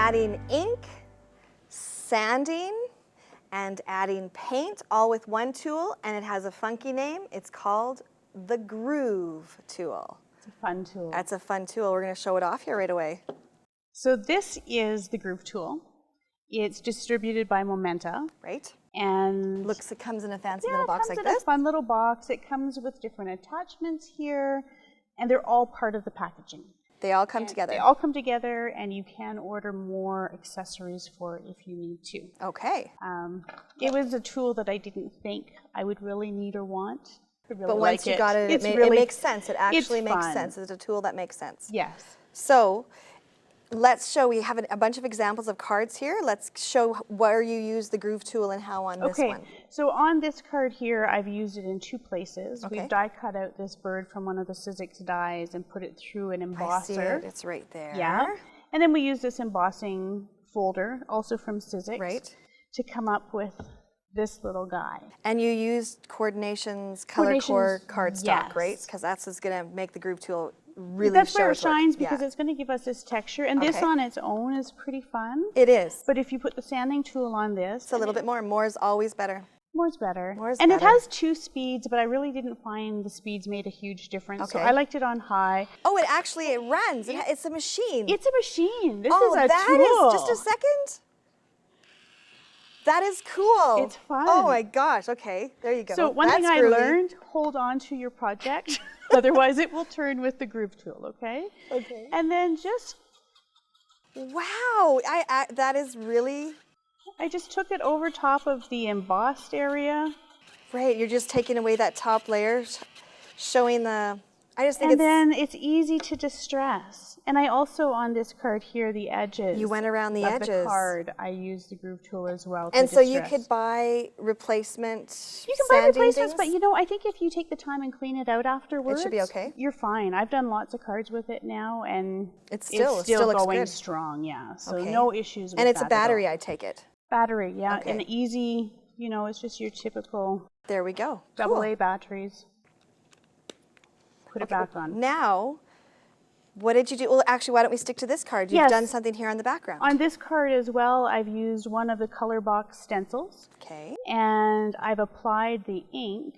adding ink, sanding, and adding paint all with one tool, and it has a funky name. It's called the Groove tool. It's a fun tool. That's a fun tool. We're going to show it off here right away. So this is the Groove tool. It's distributed by Momenta. Right. And looks, it comes in a fancy little box like this. It comes in a fun little box. It comes with different attachments here, and they're all part of the packaging. They all come together. They all come together, and you can order more accessories for it if you need to. Okay. It was a tool that I didn't think I would really need or want. Really but once you got it, it makes sense. It actually makes sense. It's a tool that makes sense. Yes. So let's show, we have a bunch of examples of cards here. Let's show where you use the Groove tool and how on this one. So on this card here, I've used it in two places. Okay. We've die cut out this bird from one of the Sizzix dies and put it through an embosser. I see it, it's right there. Yeah. And then we use this embossing folder, also from Sizzix, right, to come up with this little guy. And you used Coordinations ColorCore cardstock, yes, right? Because that's what's going to make the Groove tool really That's where it shines, because it's going to give us this texture. And this on its own is pretty fun. It is. But if you put the sanding tool on this, it's a little bit more. More is always better. More's better. More's and better. It has 2 speeds, but I really didn't find the speeds made a huge difference. So I liked it on high. Oh, it actually, it runs. It's a machine. It's a machine. This is a tool. that is, just a second. That is cool. It's fun. Oh my gosh, okay, there you go. So one thing I learned, hold on to your project, otherwise it will turn with the Groove tool, okay? Okay. And then just... Wow, that is really... I just took it over top of the embossed area. Right, you're just taking away that top layer, showing the... I just think and then it's easy to distress. And I also, on this card here, the edges. You went around the edges. The card, I used the Groove tool as well. And so you could buy replacement. You can buy replacements, but you know, I think if you take the time and clean it out afterwards, it should be okay. You're fine. I've done lots of cards with it now, and it's still going good. strong. Yeah, so no issues with that. And it's a battery, I take it. Battery, yeah, and easy. You know, it's just your typical. There we go. AA batteries. Put it back on. Now, what did you do? Well, actually, why don't we stick to this card? You've done something here on the background. On this card as well, I've used one of the ColorBox stencils. Okay. And I've applied the ink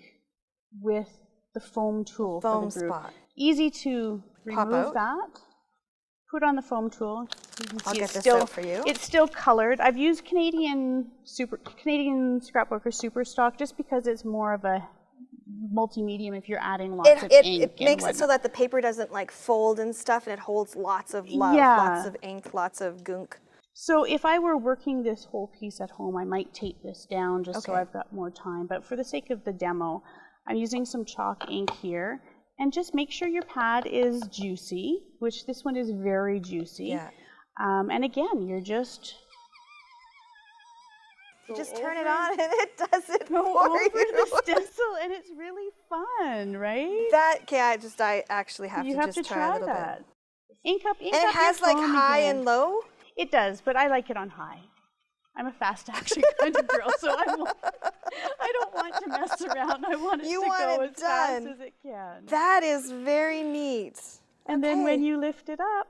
with the foam tool for the Groove. Spot. Easy to remove that. Put on the foam tool. I'll get this out for you. It's still colored. I've used Canadian Scrapbooker Super Stock just because it's more of a multi-medium if you're adding lots of ink. It makes it so that the paper doesn't like fold and stuff, and it holds lots of love, lots of ink, lots of gunk. So if I were working this whole piece at home, I might tape this down just so I've got more time. But for the sake of the demo, I'm using some chalk ink here. And just make sure your pad is juicy, which this one is very juicy. Yeah. And again, you're just... You just turn it on and it does it go for over you. the stencil, and it's really fun, right? I actually have you to have just to try a little that. bit. Ink up and it has like high and low? It does, but I like it on high. I'm a fast action kind of girl, so I don't want to mess around. I want it to go as fast as it can. That is very neat. And then when you lift it up,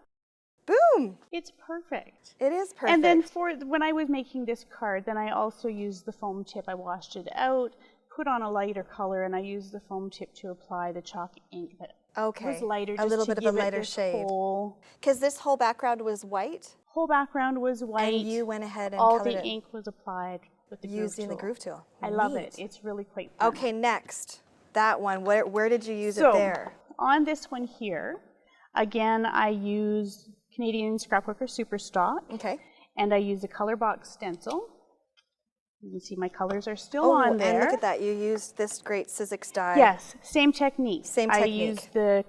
boom! It's perfect. It is perfect. And then when I was making this card, then I also used the foam tip. I washed it out, put on a lighter color, and I used the foam tip to apply the chalk ink that was lighter, a little bit of a lighter shade. Because this whole background was white? Whole background was white. And you went ahead and all colored the it. ink was applied with the Groove using tool. the Groove tool. I love it. It's really quite fun. Okay, next. That one. Where did you use it there? On this one here, again, I use Canadian Scrapbooker Super Stock. Okay. And I use a ColorBox stencil. You can see my colors are still on there. And look at that. You used this great Sizzix die. Yes, same technique. Same technique. I used the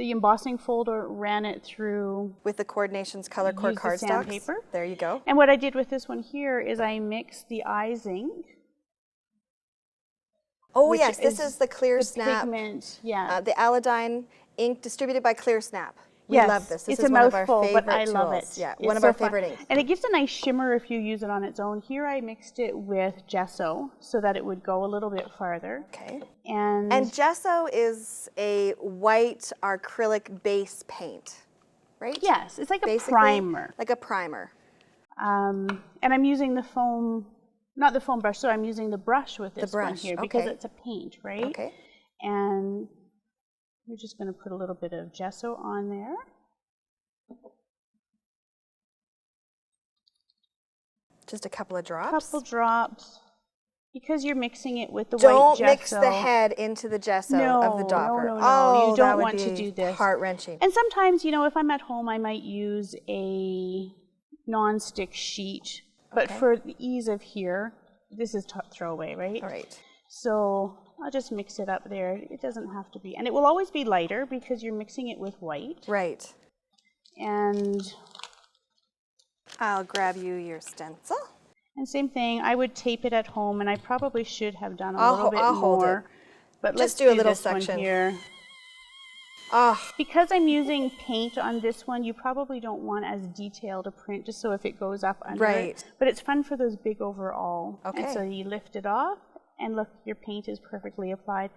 embossing folder, ran it through with the Coordinations ColorCore cardstock paper. There you go. And what I did with this one here is I mixed the eyes ink. Oh yes, this is the Clearsnap. Pigment, the Aladine ink distributed by Clearsnap. We yes, love this. This it's is a one mouthful, of our favorite but I love tools. it. Yeah, it's one of our favorite inks. And it gives a nice shimmer if you use it on its own. Here I mixed it with Gesso so that it would go a little bit farther. Okay. And Gesso is a white acrylic base paint. right? Yes, it's like Basically, a primer. Like a primer. And I'm using the foam, not the foam brush, so I'm using the brush with this one here because it's a paint, right? Okay. And we're just going to put a little bit of gesso on there. Just a couple of drops? Couple drops. Because you're mixing it with the white gesso. Don't mix the head into the gesso of the dopper. No, Oh, you don't want to do this. Heart-wrenching. And sometimes, you know, if I'm at home, I might use a non-stick sheet. But for the ease of here, this is throwaway, right? All right. So I'll just mix it up there. It doesn't have to be. And it will always be lighter because you're mixing it with white. Right. And I'll grab you your stencil. And same thing, I would tape it at home, and I probably should have done a little bit more. Hold it. But Just let's do a little this section one here. Because I'm using paint on this one, you probably don't want as detailed a print, just so if it goes up under it. But it's fun for those big overall. Okay. And so you lift it off, and look, your paint is perfectly applied.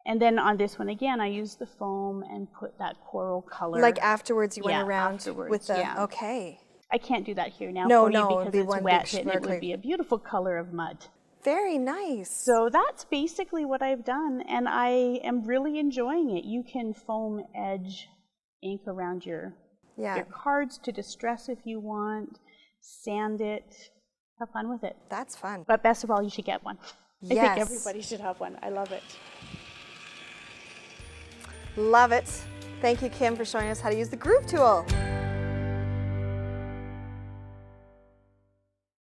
And then on this one again, I use the foam and put that coral color. Like afterwards, you went around with the. Yeah. Okay. I can't do that here now no, for you because it'd be it's one wet big and it would be a beautiful color of mud. Very nice. So that's basically what I've done, and I am really enjoying it. You can foam edge ink around your cards to distress if you want, sand it, have fun with it. That's fun. But best of all, you should get one. Yes. I think everybody should have one. I love it. Love it. Thank you, Kim, for showing us how to use the Groove tool.